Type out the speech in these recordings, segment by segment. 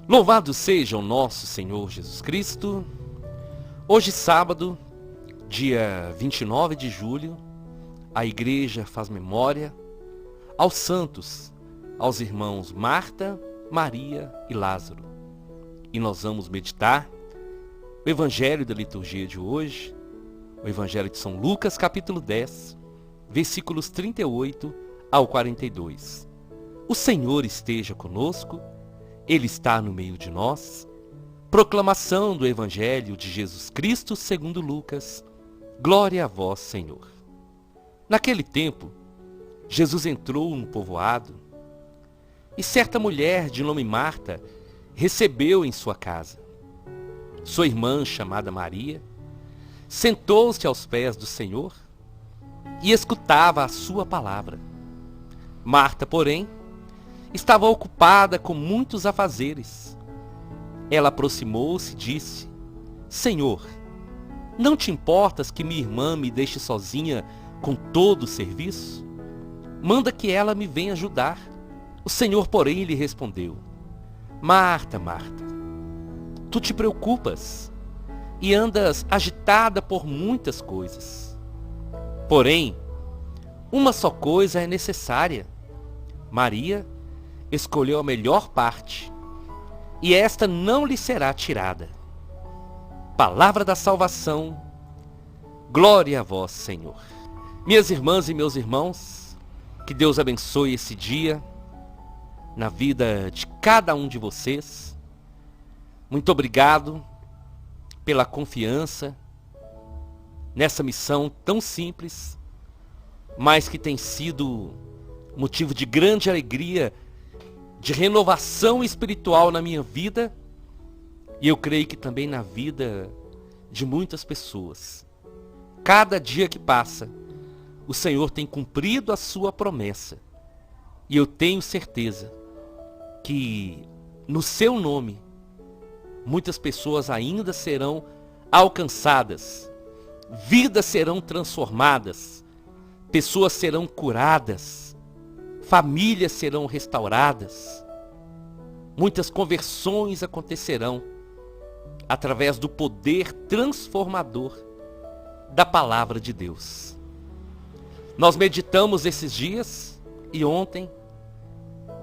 Louvado seja o nosso Senhor Jesus Cristo. Hoje, sábado, dia 29 de julho, a igreja faz memória aos santos, aos irmãos Marta, Maria e Lázaro. E nós vamos meditar o evangelho da liturgia de hoje, o evangelho de São Lucas, capítulo 10, versículos 38 ao 42. O Senhor esteja conosco, Ele está no meio de nós. Proclamação do evangelho de Jesus Cristo segundo Lucas. Glória a vós, Senhor. Naquele tempo, Jesus entrou no povoado e certa mulher de nome Marta recebeu em sua casa. Sua irmã, chamada Maria, sentou-se aos pés do Senhor e escutava a sua palavra. Marta, porém, estava ocupada com muitos afazeres. Ela aproximou-se e disse: Senhor, não te importas que minha irmã me deixe sozinha com todo o serviço? Manda que ela me venha ajudar. O Senhor, porém, lhe respondeu: Marta, Marta, tu te preocupas e andas agitada por muitas coisas. Porém, uma só coisa é necessária. Maria escolheu a melhor parte, e esta não lhe será tirada. Palavra da salvação, glória a vós, Senhor. Minhas irmãs e meus irmãos, que Deus abençoe esse dia na vida de cada um de vocês. Muito obrigado pela confiança nessa missão tão simples, mas que tem sido motivo de grande alegria, de renovação espiritual na minha vida, e eu creio que também na vida de muitas pessoas. Cada dia que passa, o Senhor tem cumprido a sua promessa, e eu tenho certeza que no seu nome muitas pessoas ainda serão alcançadas, vidas serão transformadas, pessoas serão curadas, famílias serão restauradas, muitas conversões acontecerão através do poder transformador da palavra de Deus. Nós meditamos esses dias e ontem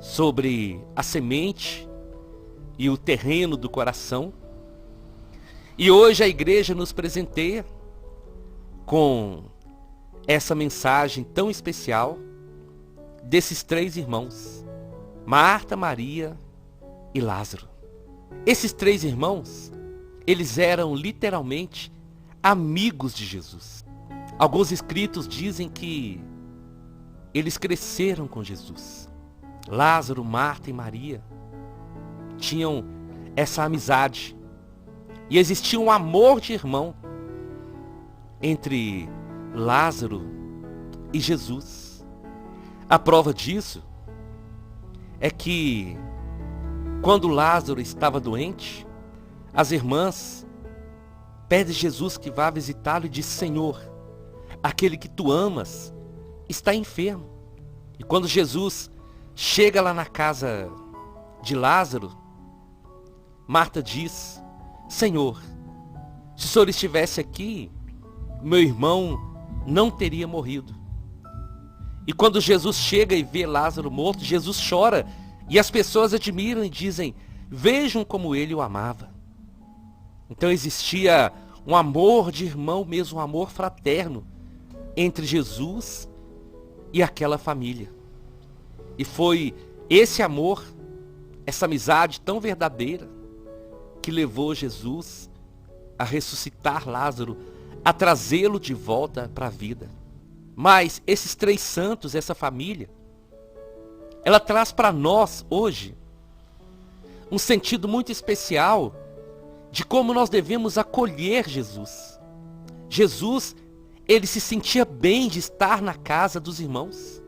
sobre a semente e o terreno do coração, e hoje a igreja nos presenteia com essa mensagem tão especial desses três irmãos, Marta, Maria e Lázaro. Esses três irmãos, eles eram literalmente amigos de Jesus. Alguns escritos dizem que eles cresceram com Jesus. Lázaro, Marta e Maria tinham essa amizade, e existia um amor de irmão entre Lázaro e Jesus. A prova disso é que quando Lázaro estava doente, as irmãs pedem a Jesus que vá visitá-lo e diz: Senhor, aquele que tu amas está enfermo. E quando Jesus chega lá na casa de Lázaro, Marta diz: Senhor, se o Senhor estivesse aqui, meu irmão não teria morrido. E quando Jesus chega e vê Lázaro morto, Jesus chora, e as pessoas admiram e dizem: vejam como ele o amava. Então existia um amor de irmão mesmo, um amor fraterno entre Jesus e aquela família. E foi esse amor, essa amizade tão verdadeira, que levou Jesus a ressuscitar Lázaro, a trazê-lo de volta para a vida. Mas esses três santos, essa família, ela traz para nós hoje um sentido muito especial de como nós devemos acolher Jesus. Jesus, ele se sentia bem de estar na casa dos irmãos.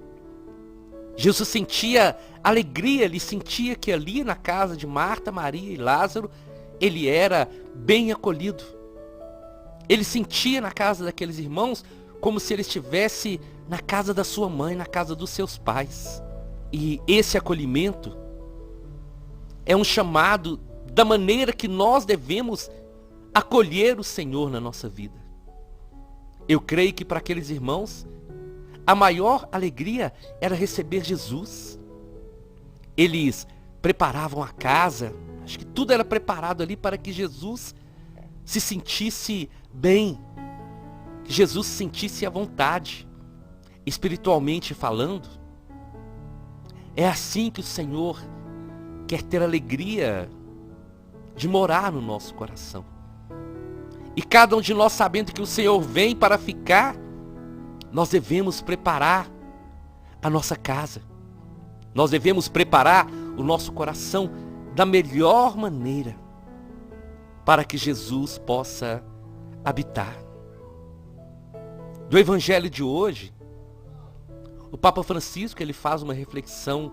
Jesus sentia alegria, ele sentia que ali na casa de Marta, Maria e Lázaro, ele era bem acolhido. Ele sentia na casa daqueles irmãos como se ele estivesse na casa da sua mãe, na casa dos seus pais. E esse acolhimento é um chamado da maneira que nós devemos acolher o Senhor na nossa vida. Eu creio que para aqueles irmãos, a maior alegria era receber Jesus. Eles preparavam a casa, acho que tudo era preparado ali para que Jesus se sentisse bem, que Jesus se sentisse à vontade, espiritualmente falando. É assim que o Senhor quer ter alegria de morar no nosso coração. E cada um de nós, sabendo que o Senhor vem para ficar, nós devemos preparar a nossa casa. Nós devemos preparar o nosso coração da melhor maneira para que Jesus possa habitar. Do Evangelho de hoje, o Papa Francisco ele faz uma reflexão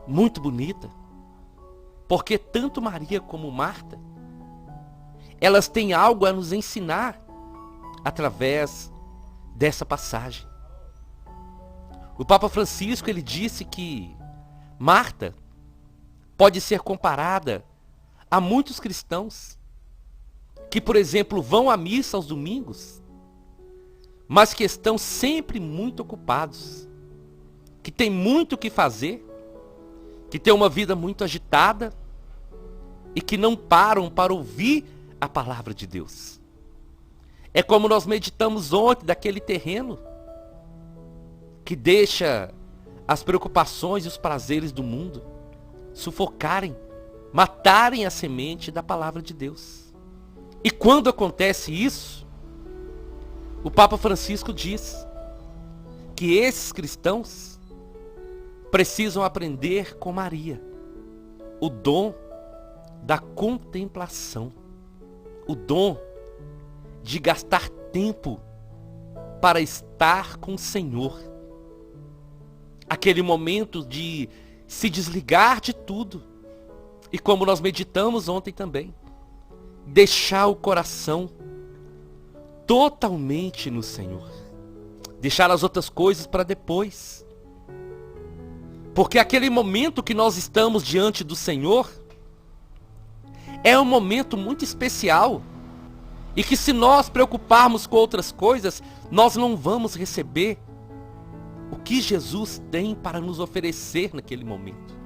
muito bonita, porque tanto Maria como Marta, elas têm algo a nos ensinar através dessa passagem. O Papa Francisco ele disse que Marta pode ser comparada a muitos cristãos que, por exemplo, vão à missa aos domingos, mas que estão sempre muito ocupados, que têm muito o que fazer, que têm uma vida muito agitada e que não param para ouvir a palavra de Deus. É como nós meditamos ontem daquele terreno que deixa as preocupações e os prazeres do mundo sufocarem, matarem a semente da palavra de Deus. E quando acontece isso, o Papa Francisco diz que esses cristãos precisam aprender com Maria o dom da contemplação, o dom de gastar tempo para estar com o Senhor. Aquele momento de se desligar de tudo. E como nós meditamos ontem também, deixar o coração totalmente no Senhor. Deixar as outras coisas para depois. Porque aquele momento que nós estamos diante do Senhor é um momento muito especial. E que se nós preocuparmos com outras coisas, nós não vamos receber o que Jesus tem para nos oferecer naquele momento.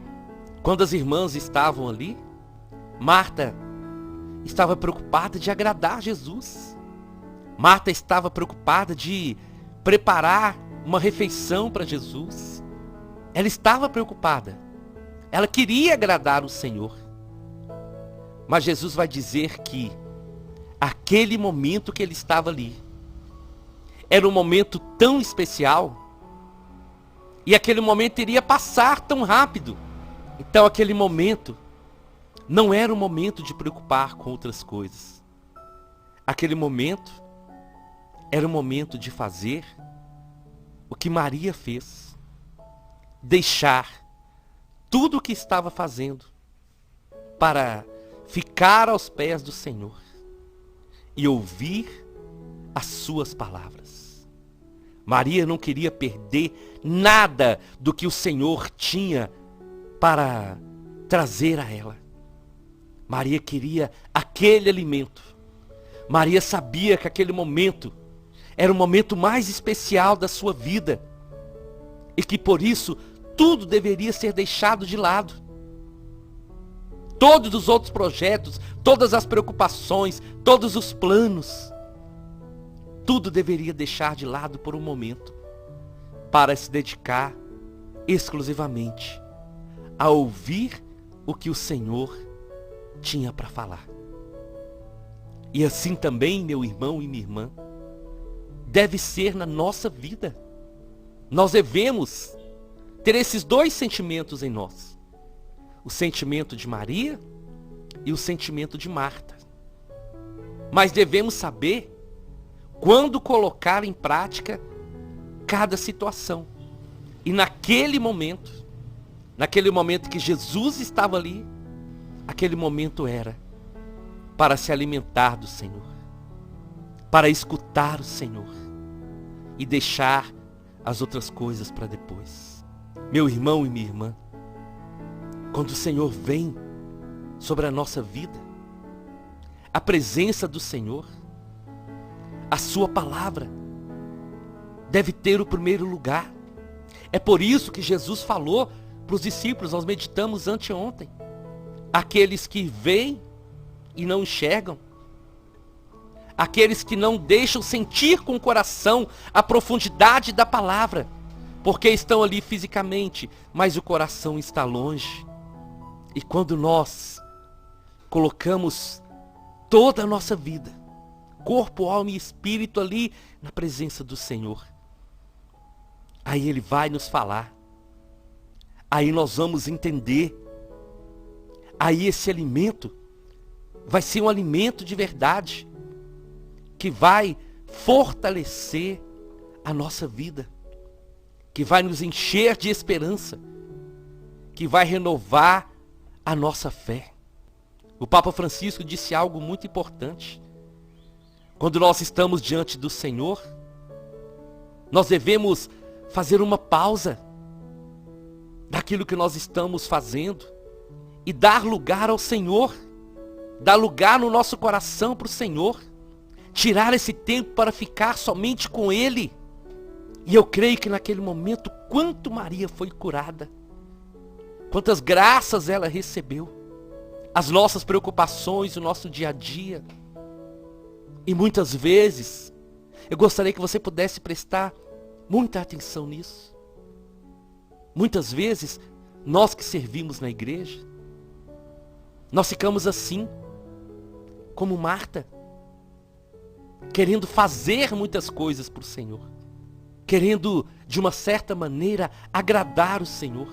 Quando as irmãs estavam ali, Marta estava preocupada de agradar Jesus. Marta estava preocupada de preparar uma refeição para Jesus. Ela estava preocupada. Ela queria agradar o Senhor. Mas Jesus vai dizer que aquele momento que ele estava ali era um momento tão especial e aquele momento iria passar tão rápido. Então aquele momento não era um momento de preocupar com outras coisas. Aquele momento era um momento de fazer o que Maria fez. Deixar tudo o que estava fazendo para ficar aos pés do Senhor e ouvir as suas palavras. Maria não queria perder nada do que o Senhor tinha para trazer a ela. Maria queria aquele alimento. Maria sabia que aquele momento era o momento mais especial da sua vida e que por isso tudo deveria ser deixado de lado. Todos os outros projetos, todas as preocupações, todos os planos, tudo deveria deixar de lado por um momento para se dedicar exclusivamente a ouvir o que o Senhor tinha para falar. E assim também, meu irmão e minha irmã, deve ser na nossa vida. Nós devemos ter esses dois sentimentos em nós. O sentimento de Maria e o sentimento de Marta. Mas devemos saber quando colocar em prática cada situação. E naquele momento que Jesus estava ali, aquele momento era para se alimentar do Senhor, para escutar o Senhor e deixar as outras coisas para depois. Meu irmão e minha irmã, quando o Senhor vem sobre a nossa vida. A presença do Senhor, a sua palavra, deve ter o primeiro lugar. É por isso que Jesus falou para os discípulos, nós meditamos anteontem, aqueles que veem e não enxergam, aqueles que não deixam sentir com o coração a profundidade da palavra, porque estão ali fisicamente, mas o coração está longe. E quando nós colocamos toda a nossa vida, corpo, alma e espírito ali na presença do Senhor, aí Ele vai nos falar, aí nós vamos entender, aí esse alimento vai ser um alimento de verdade, que vai fortalecer a nossa vida, que vai nos encher de esperança, que vai renovar a nossa fé. O Papa Francisco disse algo muito importante. Quando nós estamos diante do Senhor, nós devemos fazer uma pausa daquilo que nós estamos fazendo e dar lugar ao Senhor, dar lugar no nosso coração para o Senhor, tirar esse tempo para ficar somente com Ele. E eu creio que naquele momento, quanto Maria foi curada, quantas graças ela recebeu, as nossas preocupações, o nosso dia a dia. E muitas vezes, eu gostaria que você pudesse prestar muita atenção nisso. Muitas vezes, nós que servimos na igreja, nós ficamos assim, como Marta, querendo fazer muitas coisas para o Senhor, querendo, de uma certa maneira, agradar o Senhor.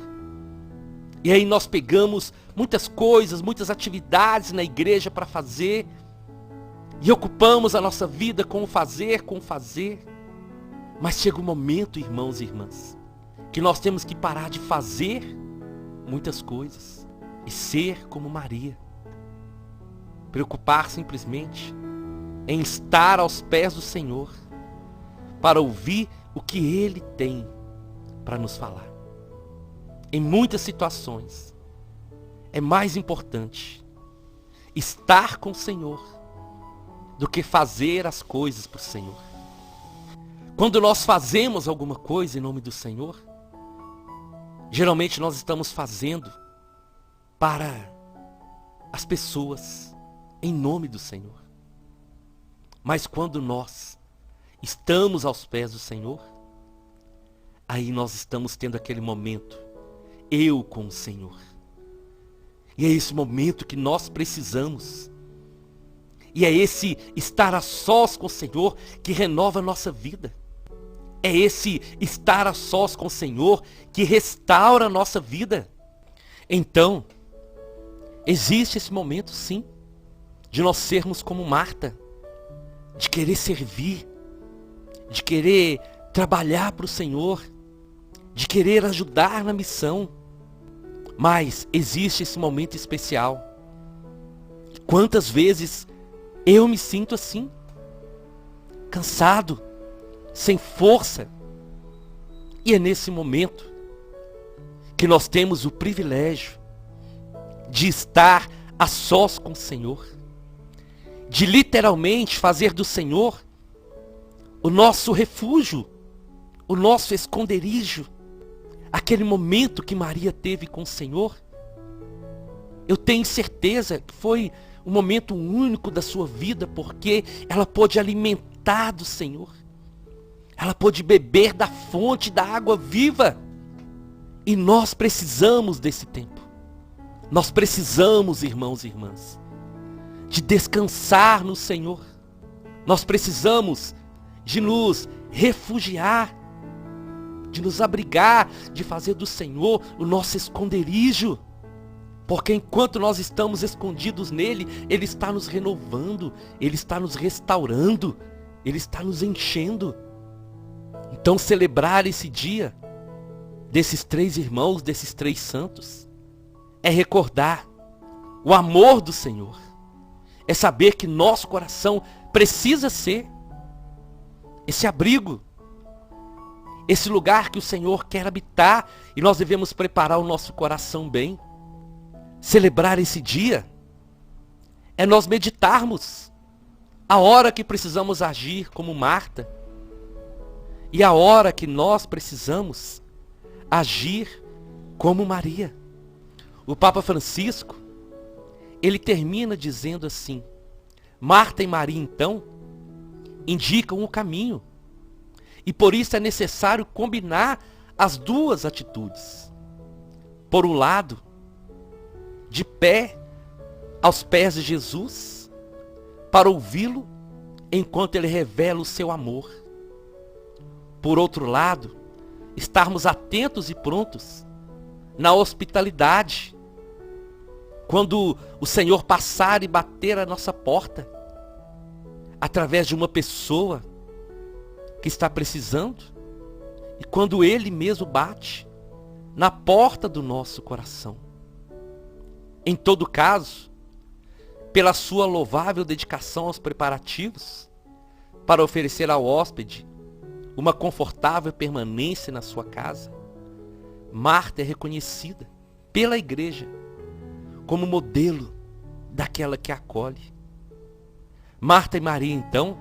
E aí nós pegamos muitas coisas, muitas atividades na igreja para fazer, e ocupamos a nossa vida com o fazer, mas chega um momento, irmãos e irmãs, que nós temos que parar de fazer muitas coisas e ser como Maria. Preocupar simplesmente em estar aos pés do Senhor para ouvir o que Ele tem para nos falar. Em muitas situações, é mais importante estar com o Senhor do que fazer as coisas para o Senhor. Quando nós fazemos alguma coisa em nome do Senhor, geralmente nós estamos fazendo para as pessoas, em nome do Senhor. Mas quando nós estamos aos pés do Senhor, aí nós estamos tendo aquele momento, eu com o Senhor. E é esse momento que nós precisamos. E é esse estar a sós com o Senhor que renova a nossa vida. É esse estar a sós com o Senhor que restaura a nossa vida. Então, existe esse momento sim, de nós sermos como Marta, de querer servir, de querer trabalhar para o Senhor, de querer ajudar na missão. Mas existe esse momento especial. Quantas vezes eu me sinto assim, cansado, sem força. E é nesse momento que nós temos o privilégio de estar a sós com o Senhor, de literalmente fazer do Senhor o nosso refúgio, o nosso esconderijo. Aquele momento que Maria teve com o Senhor, eu tenho certeza que foi um momento único da sua vida, porque ela pôde alimentar do Senhor, ela pôde beber da fonte da água viva. E nós precisamos desse tempo. Nós precisamos, irmãos e irmãs, de descansar no Senhor. Nós precisamos de nos refugiar, de nos abrigar, de fazer do Senhor o nosso esconderijo. Porque enquanto nós estamos escondidos nele, Ele está nos renovando, Ele está nos restaurando, Ele está nos enchendo. Então celebrar esse dia desses três irmãos, desses três santos, é recordar o amor do Senhor. É saber que nosso coração precisa ser esse abrigo, esse lugar que o Senhor quer habitar, e nós devemos preparar o nosso coração bem. Celebrar esse dia é nós meditarmos a hora que precisamos agir como Marta e a hora que nós precisamos agir como Maria. O Papa Francisco, ele termina dizendo assim: Marta e Maria, então, indicam o caminho. E por isso é necessário combinar as duas atitudes. Por um lado, de pé aos pés de Jesus, para ouvi-lo enquanto ele revela o seu amor. Por outro lado, estarmos atentos e prontos na hospitalidade, quando o Senhor passar e bater a nossa porta, através de uma pessoa que está precisando, e quando Ele mesmo bate na porta do nosso coração. Em todo caso, pela sua louvável dedicação aos preparativos, para oferecer ao hóspede uma confortável permanência na sua casa, Marta é reconhecida pela igreja como modelo daquela que acolhe. Marta e Maria, então,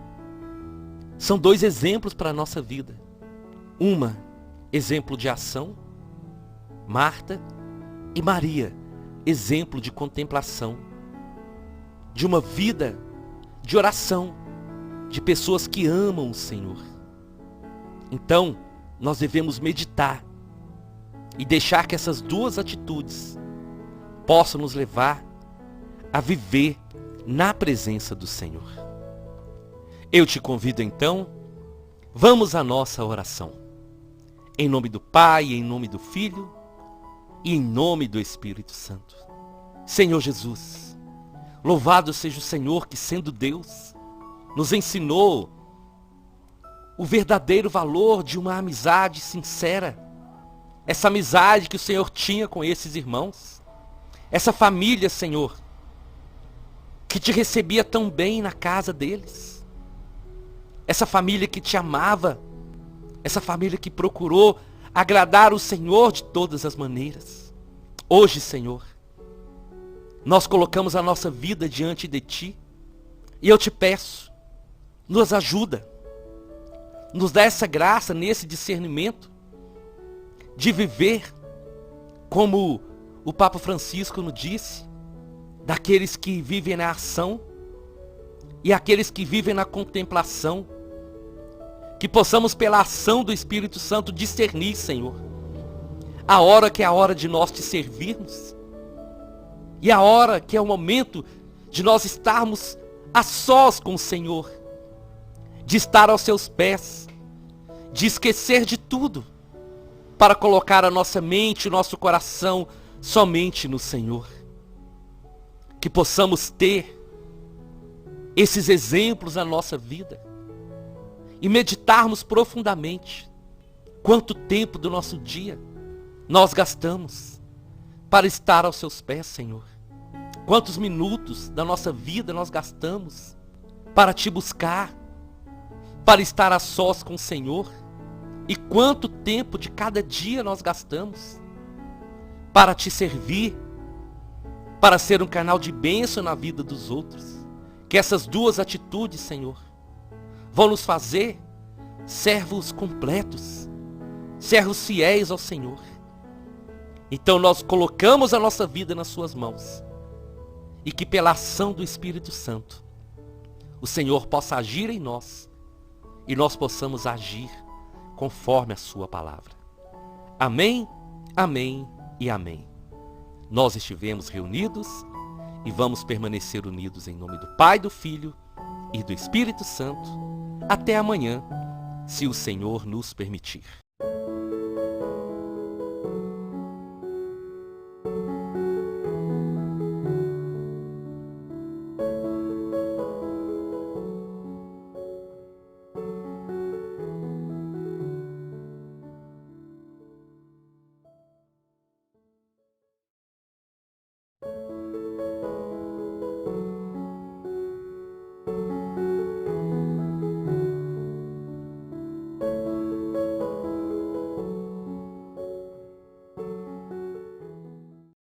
são dois exemplos para a nossa vida. Uma, exemplo de ação, Marta, e Maria, exemplo de contemplação, de uma vida de oração, de pessoas que amam o Senhor. Então, nós devemos meditar e deixar que essas duas atitudes possam nos levar a viver na presença do Senhor. Eu te convido então, vamos à nossa oração. Em nome do Pai, em nome do Filho e em nome do Espírito Santo. Senhor Jesus, louvado seja o Senhor que, sendo Deus, nos ensinou o verdadeiro valor de uma amizade sincera. Essa amizade que o Senhor tinha com esses irmãos. Essa família, Senhor, que te recebia tão bem na casa deles. Essa família que te amava. Essa família que procurou agradar o Senhor de todas as maneiras. Hoje, Senhor, nós colocamos a nossa vida diante de Ti. E eu te peço, nos ajuda. Nos dá essa graça nesse discernimento de viver como o Papa Francisco nos disse, daqueles que vivem na ação e aqueles que vivem na contemplação. Que possamos, pela ação do Espírito Santo, discernir, Senhor, a hora que é a hora de nós te servirmos e a hora que é o momento de nós estarmos a sós com o Senhor, de estar aos seus pés, de esquecer de tudo, para colocar a nossa mente, o nosso coração somente no Senhor. Que possamos ter esses exemplos na nossa vida e meditarmos profundamente quanto tempo do nosso dia nós gastamos para estar aos seus pés, Senhor. Quantos minutos da nossa vida nós gastamos para te buscar, para estar a sós com o Senhor. E quanto tempo de cada dia nós gastamos para te servir, para ser um canal de bênção na vida dos outros. Que essas duas atitudes, Senhor, vão nos fazer servos completos, servos fiéis ao Senhor. Então nós colocamos a nossa vida nas suas mãos. E que pela ação do Espírito Santo, o Senhor possa agir em nós e nós possamos agir conforme a sua palavra. Amém, amém e amém. Nós estivemos reunidos e vamos permanecer unidos em nome do Pai, do Filho e do Espírito Santo até amanhã, se o Senhor nos permitir.